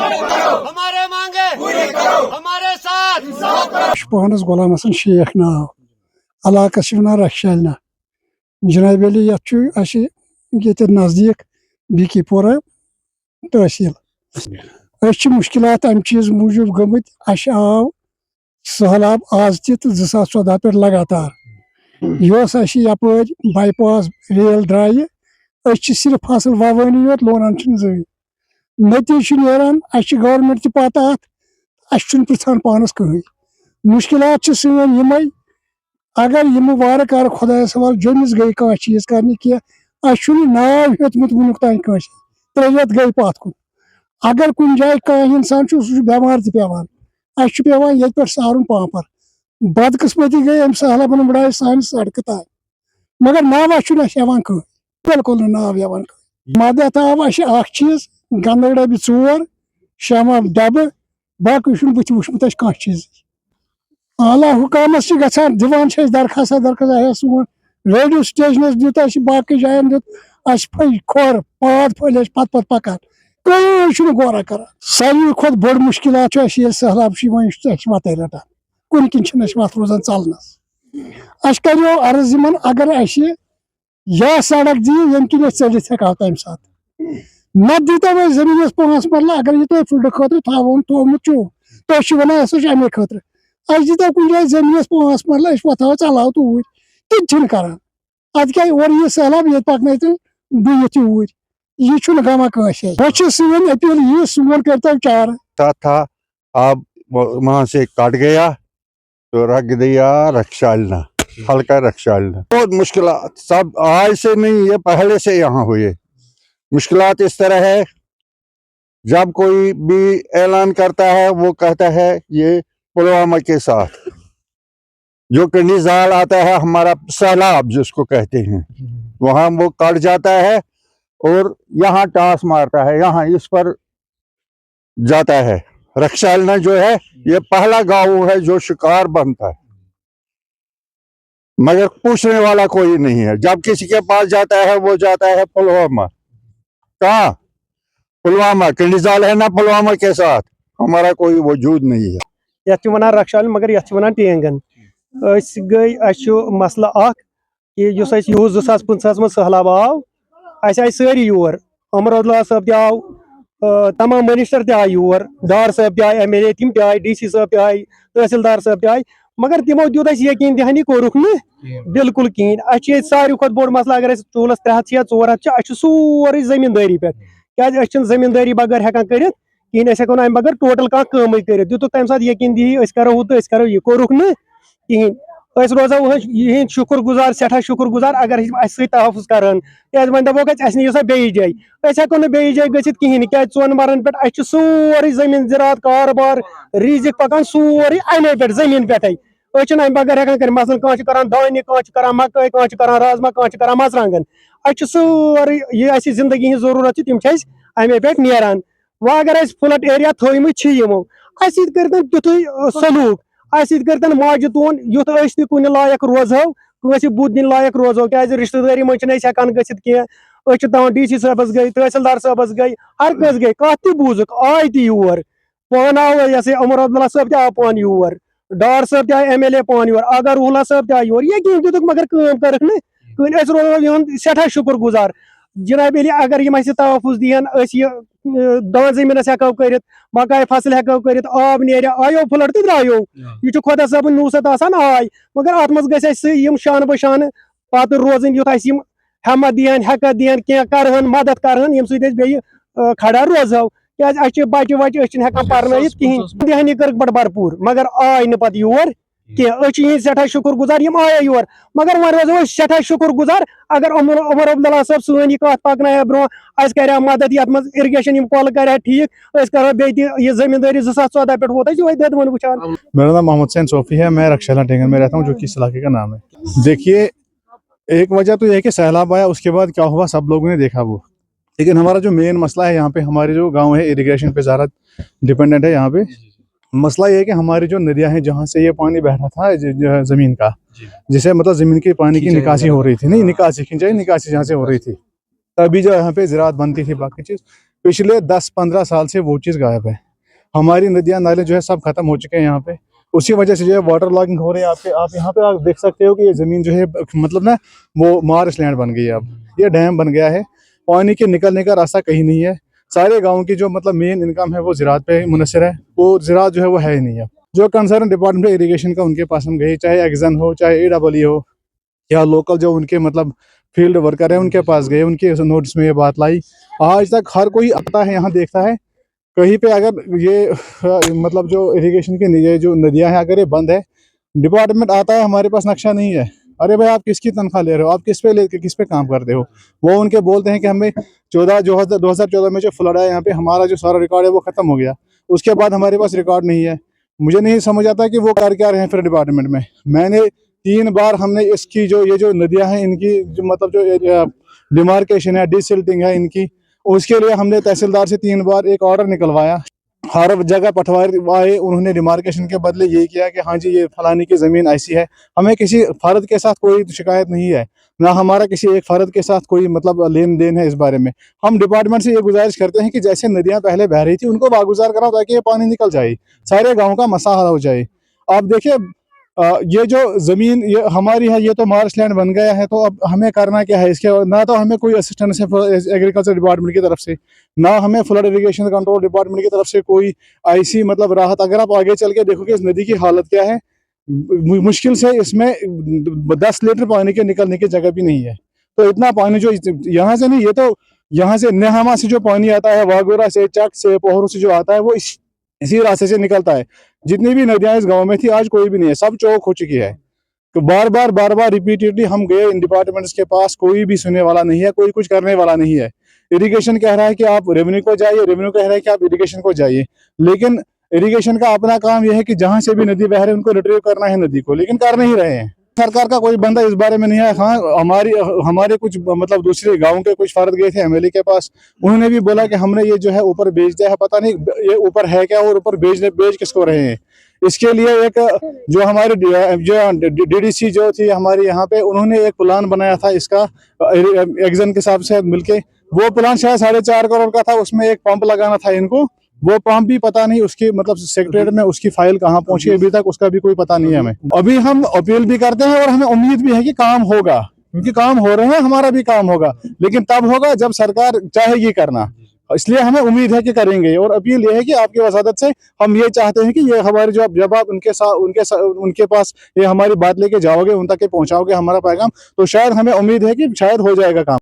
हमारे मांगे हमारे साथ। पानस गुलाम हसन शेख नाव इलाकस रक्षालना जनाब अली ये नज़दीक बीकी पोरा तहसील मुश्किलात अम चीज मूजूब गमत आव सहलाब आज त2014 पे लगातार यप बाईपास रेल द्राय सिर्फ फसल ववानी योत लोनान जमीन नतीज नान गवर्नमेंट त पता पृछान पानस कहीं मुश्किलात सन यमे अगर यम वार कर खुदा सवाल जमिस गई कह चीज करने की नाव हेतमुत वुनुक तान त्रेत गई पत कुन अगर कुन जाए कह इंसान सह बेमार पेवान पेवान ये पे सारुन पापर बदकिस्मती गई अम सहलाबन बड़ाए सान सड़क तान मगर नावा हेवान कह बिल्कुल नाव हेवान कह मदद आव चीज गंदक डबी 4 शमा डब बाकी बुत वुचमुत कह चीज आला हुकामस दिवान दरखास्त सोन रेडियो स्टेशनस दित बाकी जायन दित खोर पाद फल पत पकान कहीं गौरा कर सारे खुद बड़ मुश्किलात सहलाब वत रटान कुन किन वत रोजान चलनस करो अर्ज अगर या सड़क दी यम किन चलित हेको तम सात नत दीतो वह जमीन 5 मरला अगर ये तो फील्ड खतर थोमुत तुम वन अमे खतर दीतो कुछ जाए जमीन 5 मरला वो चलाव तूर तन कर अद क्या और ये सहलाब ये पकन बुत यूर यह गमा कह सन अपील ये सोन करता चार था अब वहां से काट गया तो रख दिया रक्षालना हल्का रक्षालना बहुत मुश्किल सब आज से नहीं ये पहले से यहाँ हुए मुश्किलात इस तरह है जब कोई भी ऐलान करता है वो कहता है ये पुलवामा के साथ जो कंडीजाल आता है हमारा सैलाब जिसको कहते हैं वहाँ वो कट जाता है और यहाँ टास मारता है यहाँ इस पर जाता है रक्षालना जो है ये पहला गांव है जो शिकार बनता है मगर पूछने वाला कोई नहीं है जब किसी के पास जाता है वो जाता है पुलवामा कहाँ पुलवामा कंडीजाल है ना पुलवामा के साथ हमारा कोई वजूद नहीं है यथ वन रक्षाल मगर यथ वन टेंगन गई मसला कि 2015 में सहलाब आव आए सारी योर अमर अब्दुल्ला साहब आव तमाम मिनिस्टर आए योर डार साहब आए MLA तम आए DC साहब आए तहसीलदार साहब आए मगर तमो दित यकीन दहानी कोरुक बिल्कुल कहें सारे खुद बोड़ मसला अगर चूलस 300 या 400 सोरे जमींदारी पे क्या जमींदारी बगैर हेकान कर कहें हेको अम बगैर टोटल कम कर दितुक तम साथ यकीन दी करो तो करो यह कोरुक कहें रोजा यह शुक्र गुजार सठा शुक्र गुजार अगर तहफ़ुज़ करान क्या वो दपोक नीव सा बे जाए हेको बे जाए गसित कहें क्या 4 मरन पे सोरे जमीन ज़रात कारोबार रिजिक पकान सोरे अमे पे जमीन पे अम बगैर हेकान कर मसलन कह कर दाने कह मकई कह कर राजमा कह मरचांगन सोरे यह जिंदगी हज जरूरत तम अमे पे नेरान वह अगर फ्लड एरिया थोमुत यमो कर तुथ सलूक कर माजि तोन युथ कुन लायक रोजो कह बुत दिन लायक रोजो क्या रिश्तेदारी मज हेकान गसित कह दपान DC साहबस गई तहसीलदार साहबस गई हर कस गई कत बूजुक आय तोर पान आव उमर अब्दुल्ला साहब आव पान योर डार साहब आए MLA पान योर आगा रूला साहब आए योर यकीन दितुक मगर कम कर रोजो सठा शुक्र गुजार जनाब अली अगर यम तहफ़ुज़ दीन दान जमीन हेको कर मकाई फसल हेको कर आब नेर आयो फ्लड तो द्रायो यह खुदा साहब नूसत आय मगर अत मज गम शान बशान पत रोजन युथ हमत दीन हेकत दीन क्या करहन मदद करहन यम सद खड़ा रोजो क्या बच्चे वच्चे हेकान पर्न कहें दहानी कर बड़ भरपूर मगर आय न पे योर कह सठा शुक्र गुजार यम आया योर मगर वो रोजो सठा शुक्र गुजार अगर उमर अब्दुल्ला साहब सन यह कत पकन ब्रो कर मदद ये इरीगेशन कल कर ठीक करो बे जमींदारी 2014 पे वोत ददवन वुचान। मेरा नाम मोहम्मद हुसैन सोफी है, मैं रक्षाला टेंगन में रहता हूँ जो कि इस इलाके का नाम है। देखिए एक वजह तो यह है कि सैलाब आया उसके बाद क्या हुआ सब लोगों ने देखा वो, लेकिन हमारा जो मेन मसला है यहाँ पे हमारे जो गाँव है इरीगेशन पे ज़्यादा डिपेंडेंट है। यहाँ पे मसला ये है कि हमारी जो नदियाँ हैं जहाँ से ये पानी बह रहा था ज़मीन का, जिसे मतलब ज़मीन के पानी की निकासी हो रही थी, नहीं निकासी खिंचाई निकासी जहाँ से हो रही थी, तभी जो यहाँ पे ज़राअत बनती थी बाकी चीज़ पिछले 10-15 साल से वो चीज़ गायब है। हमारी नदियाँ नाले जो है सब खत्म हो चुके हैं यहाँ पे। उसी वजह से जो है वाटर लॉगिंग हो रही है। आप यहाँ पे आप देख सकते हो कि ये ज़मीन जो है मतलब ना वो मार्श लैंड बन गई है। अब ये डैम बन गया है, पानी के निकलने का रास्ता कहीं नहीं है। सारे गाँव की जो मतलब मेन इनकम है वो ज़राअत पे मुनसर है, वो ज़राअत जो है वो है ही नहीं है। जो कंसर्न डिपार्टमेंट इरीगेशन का उनके पास हम गए, चाहे एक्जन हो चाहे AEE हो या लोकल जो उनके मतलब फील्ड वर्कर है उनके पास गए, उनके नोटिस में ये बात लाई। आज तक हर कोई आता है यहाँ देखता है, कहीं पे अगर ये मतलब जो इरिगेशन की ये जो नदियाँ हैं अगर ये बंद है, डिपार्टमेंट आता है, हमारे पास नक्शा नहीं है। अरे भाई आप किसकी तनख्वाह ले रहे हो, आप किस पे लेके किस पे काम करते हो? वो उनके बोलते हैं कि हमें 2014 में जो फ्लड है यहाँ पे हमारा जो सारा रिकॉर्ड है वो ख़त्म हो गया, उसके बाद हमारे पास रिकॉर्ड नहीं है। मुझे नहीं समझ आता कि वो कर क्या रहे हैं फिर डिपार्टमेंट में। मैंने 3 बार हमने इसकी जो ये जो नदियाँ हैं इनकी जो मतलब जो डिमार्केशन है, डिसिल्टिंग है इनकी, उसके लिए हमने तहसीलदार से 3 बार एक ऑर्डर निकलवाया। हर जगह पटवारी आए, उन्होंने डिमार्केशन के बदले यही किया कि हाँ जी ये फलानी की ज़मीन ऐसी है। हमें किसी फ़र्द के साथ कोई शिकायत नहीं है, ना हमारा किसी एक फ़र्द के साथ कोई मतलब लेन देन है इस बारे में। हम डिपार्टमेंट से ये गुजारिश करते हैं कि जैसे नदियाँ पहले बह रही थी उनको वागुजार कराओ ताकि ये पानी निकल जाए, सारे गाँव का मसला हल हो जाए। आप देखिए ये जो ज़मीन ये हमारी है, ये तो मार्श लैंड बन गया है, तो अब हमें करना क्या है इसके? ना तो हमें कोई असिस्टेंस है एग्रीकल्चर डिपार्टमेंट की तरफ से, ना हमें फ्लड इरिगेशन कंट्रोल डिपार्टमेंट की तरफ से कोई ऐसी मतलब राहत। अगर आप आगे चल के देखोगे इस नदी की हालत क्या है, मुश्किल से इसमें 10 लीटर पानी के निकलने की जगह भी नहीं है। तो इतना पानी जो यहाँ से नहीं, ये तो यहाँ से नेहामा से जो पानी आता है, वागोरा से, चक से, पोहरों से जो आता है वो इसी रास्ते से निकलता है। जितनी भी नदियाँ इस गांव में थी आज कोई भी नहीं है, सब चौक हो चुकी है। तो बार बार रिपीटेडली हम गए इन डिपार्टमेंट्स के पास, कोई भी सुनने वाला नहीं है, कोई कुछ करने वाला नहीं है। इरिगेशन कह रहा है कि आप रेवेन्यू को जाइए, रेवेन्यू कह रहा है कि आप इरिगेशन को जाइए, लेकिन इरिगेशन का अपना काम यह है कि जहां से भी नदी बह रही है उनको रिट्रीव करना है नदी को, लेकिन कर नहीं रहे हैं। सरकार का कोई बंदा इस बारे में नहीं है। हाँ हमारे कुछ मतलब दूसरे गाँव के कुछ फर्द गए थे MLA के पास, उन्होंने भी बोला कि हमने ये जो है ऊपर बेच दिया है, पता नहीं ये ऊपर है क्या और ऊपर बेच किसको रहे हैं। इसके लिए एक जो हमारे जो DDC जो थी हमारे यहाँ पे, उन्होंने एक प्लान बनाया था इसका एक्जन के हिसाब से मिलके। वो प्लान शायद 4.5 करोड़ का था, उसमें एक पंप लगाना था इनको। वो पंप भी पता नहीं उसकी मतलब सेक्रेटरीट में उसकी फाइल कहाँ पहुंची अभी तक, उसका भी कोई पता नहीं है हमें। अभी हम अपील भी करते हैं और हमें उम्मीद भी है कि काम होगा, क्योंकि काम हो रहे हैं, हमारा भी काम होगा, लेकिन तब होगा जब सरकार चाहेगी करना। इसलिए हमें उम्मीद है कि करेंगे। और अपील ये है कि आपकी वसादत से हम ये चाहते हैं कि ये हमारे जब आप उनके पास ये हमारी बात लेके जाओगे, उन तक के पहुंचाओगे हमारा पैगाम, तो शायद हमें उम्मीद है कि शायद हो जाएगा काम।